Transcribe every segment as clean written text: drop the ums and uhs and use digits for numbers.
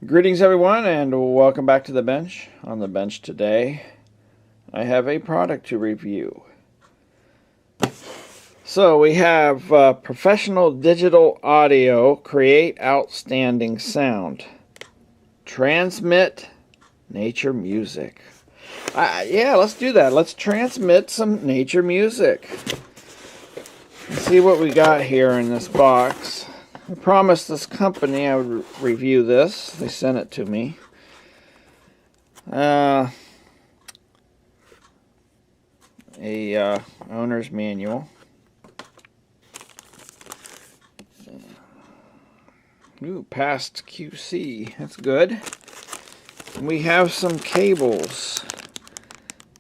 Greetings everyone and welcome back to the bench. On the bench today I have a product to review. So we have professional digital audio, create outstanding sound, transmit nature music. Yeah, let's do that. Let's transmit some nature music. Let's see what we got here in this box. I promised this company I would review this. They sent it to me. A owner's manual. Ooh, past QC. That's good. And we have some cables.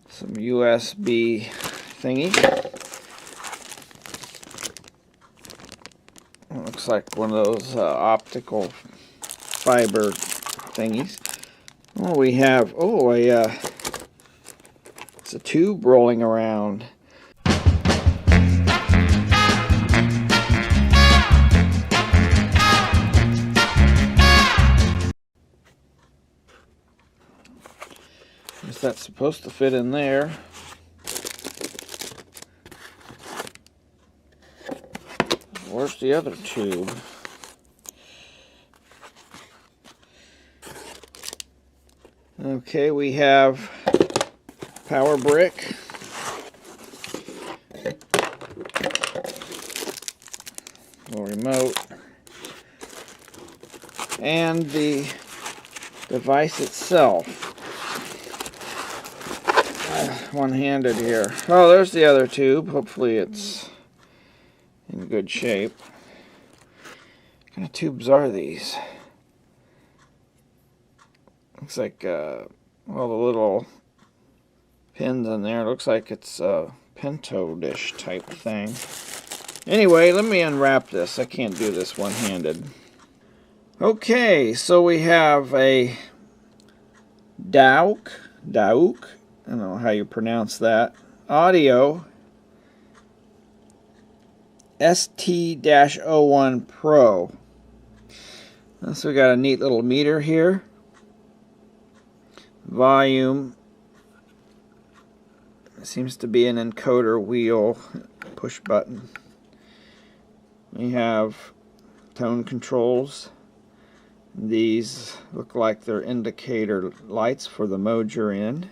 Some USB thingy. Looks like one of those optical fiber thingies. Oh, we have it's a tube rolling around. Guess that's supposed to fit in there. Where's the other tube? Okay, we have power brick. Little remote. And the device itself. One-handed here. Oh, there's the other tube. Hopefully it's in good shape. What kind of tubes are these? Looks like all the little pins in there. Looks like it's a pinto dish type thing. Anyway, let me unwrap this. I can't do this one-handed. Okay, so we have a Douk. I don't know how you pronounce that. Audio ST-01 Pro. So we got a neat little meter here. Volume. It seems to be an encoder wheel, push button. We have tone controls. These look like they're indicator lights for the mode you're in.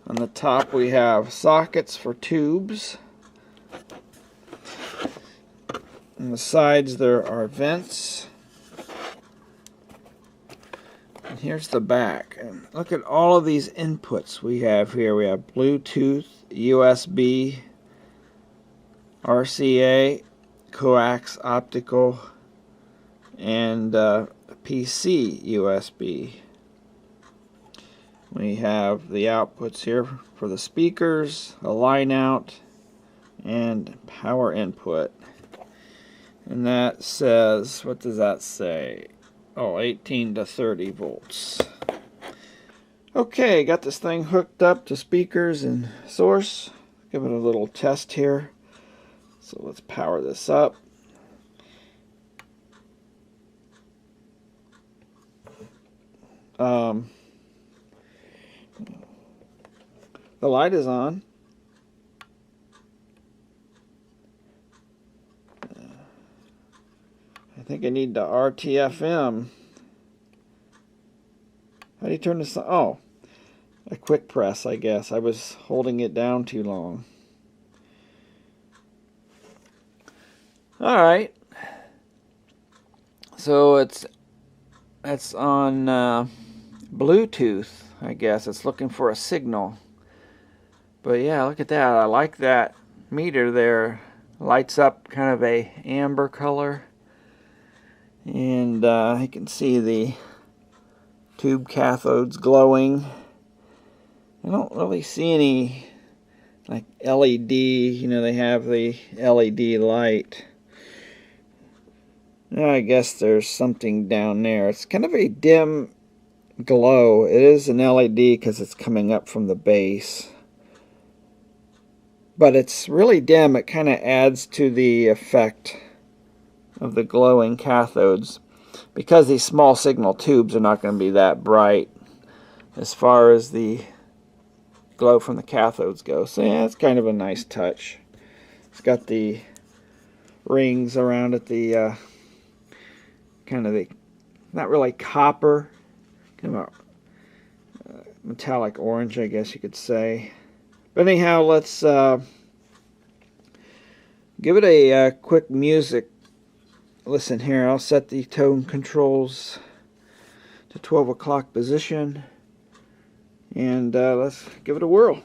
On the top we have sockets for tubes. On the sides there are vents. And here's the back. And look at all of these inputs we have here. We have Bluetooth, USB, RCA, coax optical, and PC USB. We have the outputs here for the speakers, a line out, and power input. And that says, what does that say? Oh, 18 to 30 volts. Okay, got this thing hooked up to speakers and source. Give it a little test here. So let's power this up. The light is on. I think I need the RTFM. How do you turn this on? Oh, a quick press, I guess. I was holding it down too long. Alright. So it's on Bluetooth, I guess. It's looking for a signal. But yeah, look at that. I like that meter there. Lights up kind of a amber color. And you can see the tube cathodes glowing. I don't really see any like LED. You know, they have the LED light. I guess there's something down there. It's kind of a dim glow. It is an LED because it's coming up from the base. But it's really dim. It kind of adds to the effect of the glowing cathodes. because these small signal tubes are not going to be that bright as far as the glow from the cathodes go. So yeah, it's kind of a nice touch. It's got the rings around it, the kind of the, not really copper, kind of a metallic orange, I guess you could say. But anyhow, let's give it a quick music listen here. I'll set the tone controls to 12 o'clock position, and let's give it a whirl.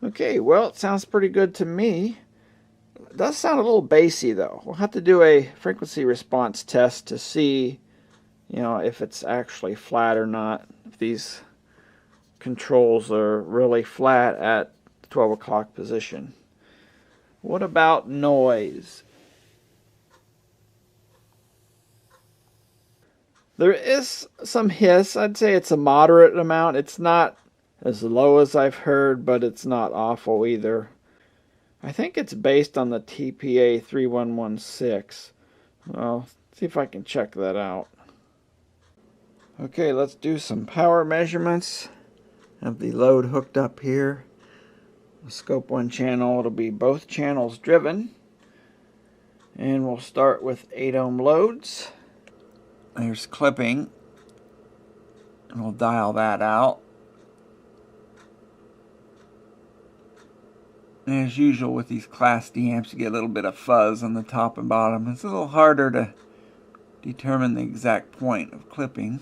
Okay, well, it sounds pretty good to me. It does sound a little bassy, though. We'll have to do a frequency response test to see, you know, if it's actually flat or not. If these controls are really flat at the 12 o'clock position. What about noise? There is some hiss. I'd say it's a moderate amount. It's not as low as I've heard, but it's not awful either. I think it's based on the TPA 3116. Well, see if I can check that out. Okay, let's do some power measurements. I have the load hooked up here. The scope 1 channel, it'll be both channels driven. And we'll start with 8 ohm loads. There's clipping. And we'll dial that out. And as usual with these Class D amps, you get a little bit of fuzz on the top and bottom. It's a little harder to determine the exact point of clipping.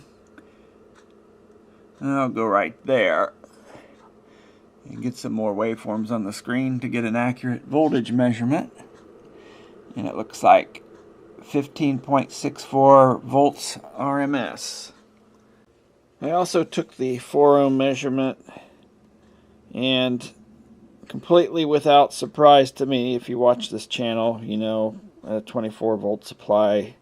And I'll go right there and get some more waveforms on the screen to get an accurate voltage measurement. And it looks like 15.64 volts RMS. I also took the 4 ohm measurement, and completely without surprise to me, if you watch this channel, you know a 24 volt supply,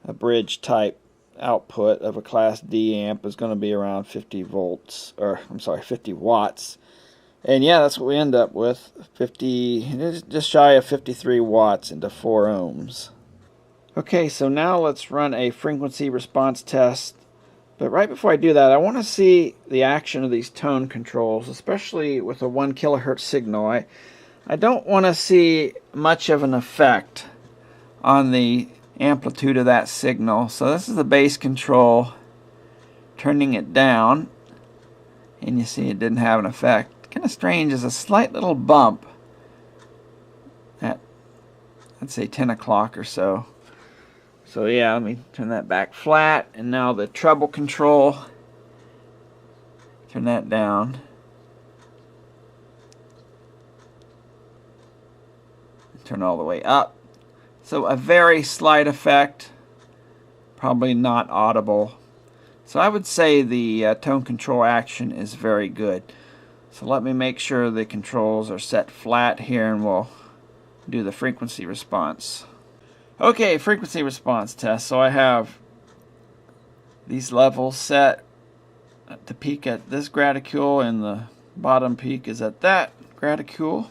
a bridge type output of a Class D amp is going to be around 50 volts, or I'm sorry, 50 watts. And yeah, that's what we end up with, 50, just shy of 53 watts into 4 ohms. Okay, so now let's run a frequency response test. But right before I do that, I want to see the action of these tone controls, especially with a 1 kilohertz signal. I don't want to see much of an effect on the amplitude of that signal. So this is the bass control, turning it down, and you see it didn't have an effect. Kind of strange, is a slight little bump at, I'd say 10 o'clock or so. So yeah, let me turn that back flat, and now the treble control, turn that down. Turn all the way up. So a very slight effect, probably not audible. So I would say the tone control action is very good. So let me make sure the controls are set flat here, and we'll do the frequency response. Okay, frequency response test. So I have these levels set to peak at this graticule, and the bottom peak is at that graticule.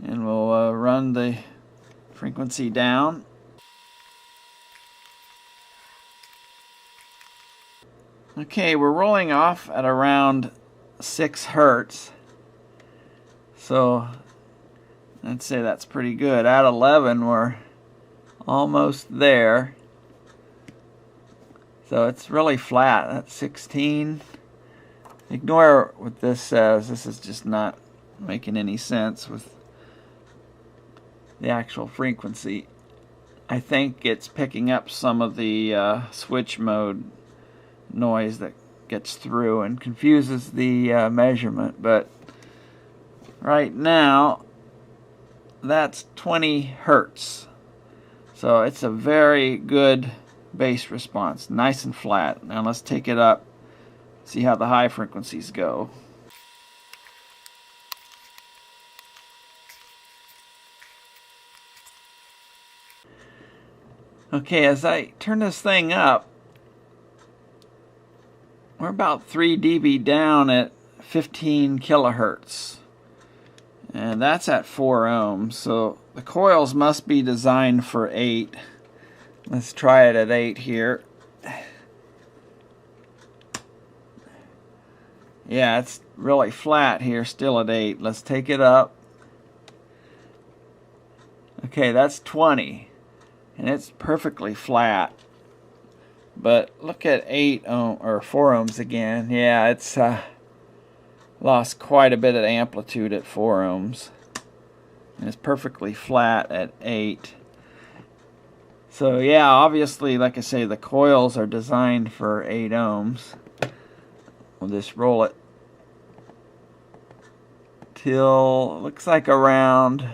And we'll run the frequency down. Okay, we're rolling off at around 6 hertz. So I'd say that's pretty good. At 11, we're almost there. So it's really flat. That's 16. Ignore what this says. This is just not making any sense with the actual frequency. I think it's picking up some of the switch mode noise that gets through and confuses the measurement. But right now, that's 20 hertz. So it's a very good bass response, nice and flat. Now let's take it up, see how the high frequencies go. Okay, as I turn this thing up, we're about 3 dB down at 15 kilohertz. And that's at 4 ohms. So the coils must be designed for 8. Let's try it at 8 here. Yeah, it's really flat here, still at 8. Let's take it up. Okay, that's 20. And it's perfectly flat. But look at 8 ohm, or 4 ohms again. Yeah, it's lost quite a bit of amplitude at 4 ohms. And it's perfectly flat at 8. So yeah, obviously, like I say, the coils are designed for 8 ohms. We'll just roll it till, looks like around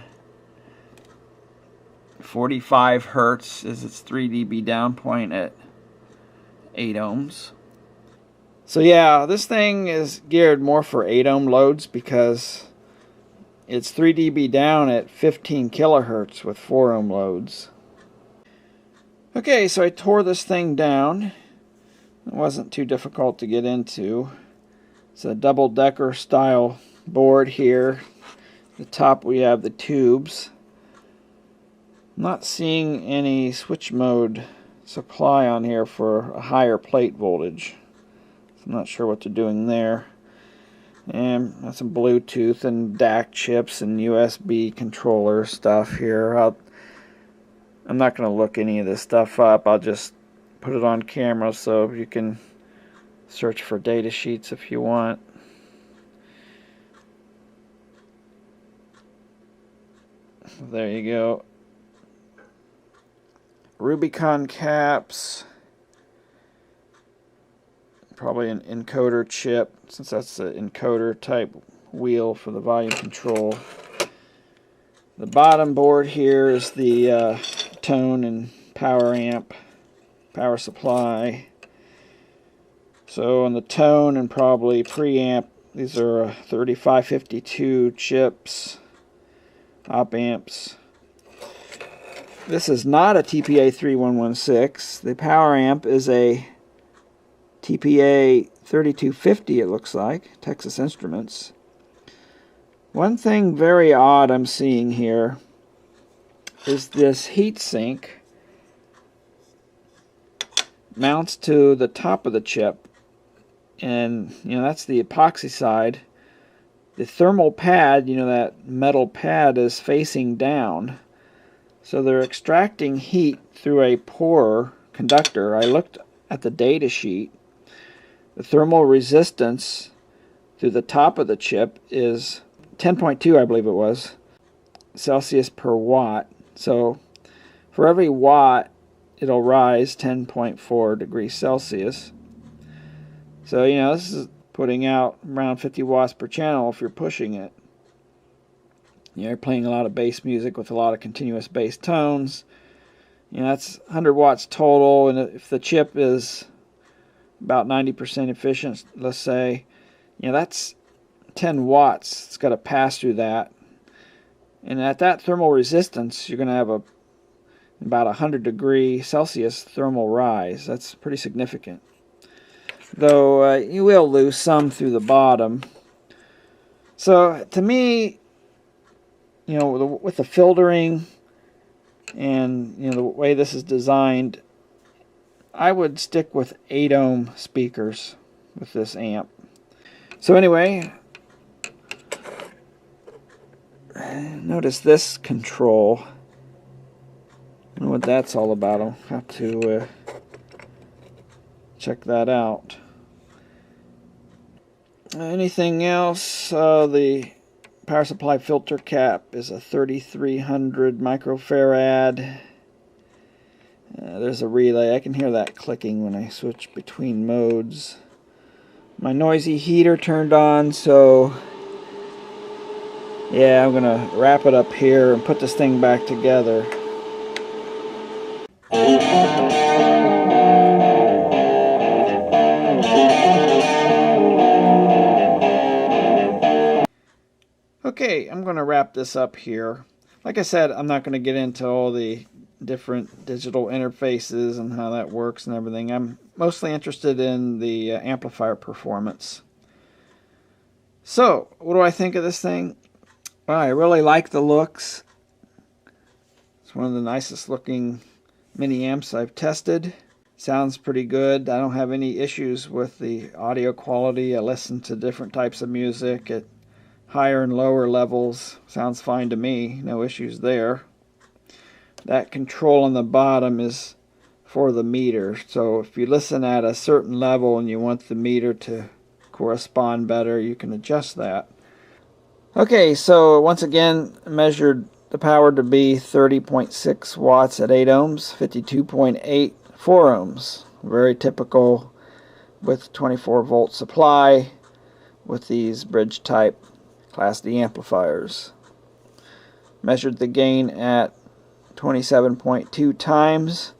45 hertz is its 3 dB down point at 8 ohms. So yeah, this thing is geared more for 8 ohm loads because it's 3 dB down at 15 kilohertz with 4 ohm loads. Okay, so I tore this thing down. It wasn't too difficult to get into. It's a double-decker style board here. At the top we have the tubes. I'm not seeing any switch mode supply on here for a higher plate voltage. I'm not sure what they're doing there. And that's some Bluetooth and DAC chips and USB controller stuff here. I'm not going to look any of this stuff up. I'll just put it on camera so you can search for data sheets if you want. There you go. Rubicon caps. Probably an encoder chip, since that's the encoder type wheel for the volume control. The bottom board here is the tone and power amp, power supply. So on the tone and probably preamp, these are 3552 chips, op amps. This is not a TPA 3116. The power amp is a TPA 3250, it looks like, Texas Instruments. One thing very odd I'm seeing here is this heat sink mounts to the top of the chip, and that's the epoxy side. The thermal pad, that metal pad, is facing down, so they're extracting heat through a poor conductor. I looked at the data sheet. The thermal resistance through the top of the chip is 10.2, I believe it was, Celsius per watt. So for every watt, it'll rise 10.4 degrees Celsius. So, this is putting out around 50 watts per channel if you're pushing it. You're playing a lot of bass music with a lot of continuous bass tones. That's 100 watts total, and if the chip is about 90% efficient, let's say, that's 10 watts. It's got to pass through that. And at that thermal resistance, you're going to have about 100 degree Celsius thermal rise. That's pretty significant. Though you will lose some through the bottom. So to me, with the filtering and the way this is designed, I would stick with 8 ohm speakers with this amp. So anyway, notice this control. I don't know what that's all about. I'll have to check that out. Anything else? The power supply filter cap is a 3300 microfarad. There's a relay. I can hear that clicking when I switch between modes. My noisy heater turned on, so yeah, I'm gonna wrap it up here and put this thing back together. Okay, I'm going to wrap this up here. Like I said, I'm not going to get into all the different digital interfaces and how that works and everything. I'm mostly interested in the amplifier performance. So, what do I think of this thing? Well, I really like the looks. It's one of the nicest looking mini amps I've tested. Sounds pretty good. I don't have any issues with the audio quality. I listen to different types of music at higher and lower levels. Sounds fine to me. No issues there. That control on the bottom is for the meter. So if you listen at a certain level and you want the meter to correspond better, you can adjust that. Okay, so once again, measured the power to be 30.6 watts at 8 ohms, 52.8 4 ohms. Very typical with 24 volt supply with these bridge type Class D amplifiers. Measured the gain at 27.2 times,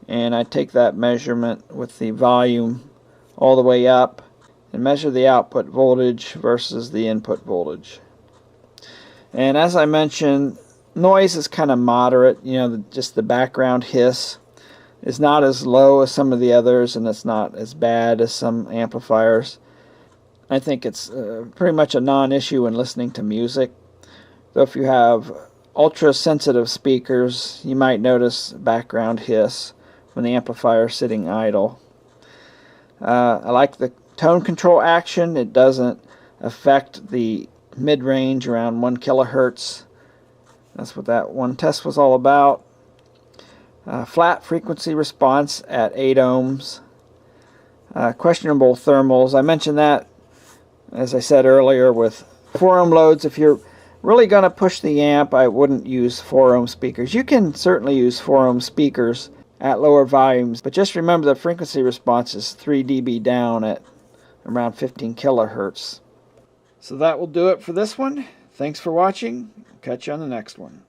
and I take that measurement with the volume all the way up and measure the output voltage versus the input voltage. And as I mentioned, noise is kind of moderate. You know, just the background hiss is not as low as some of the others, and it's not as bad as some amplifiers. I think it's pretty much a non-issue when listening to music. So if you have ultra-sensitive speakers, you might notice background hiss when the amplifier is sitting idle. I like the tone control action. It doesn't affect the mid-range around 1 kilohertz. That's what that one test was all about. Flat frequency response at 8 ohms. Questionable thermals. I mentioned that, as I said earlier, with 4 ohm loads. If you're really going to push the amp, I wouldn't use 4 ohm speakers. You can certainly use 4 ohm speakers at lower volumes, but just remember the frequency response is 3 dB down at around 15 kilohertz. So that will do it for this one. Thanks for watching. Catch you on the next one.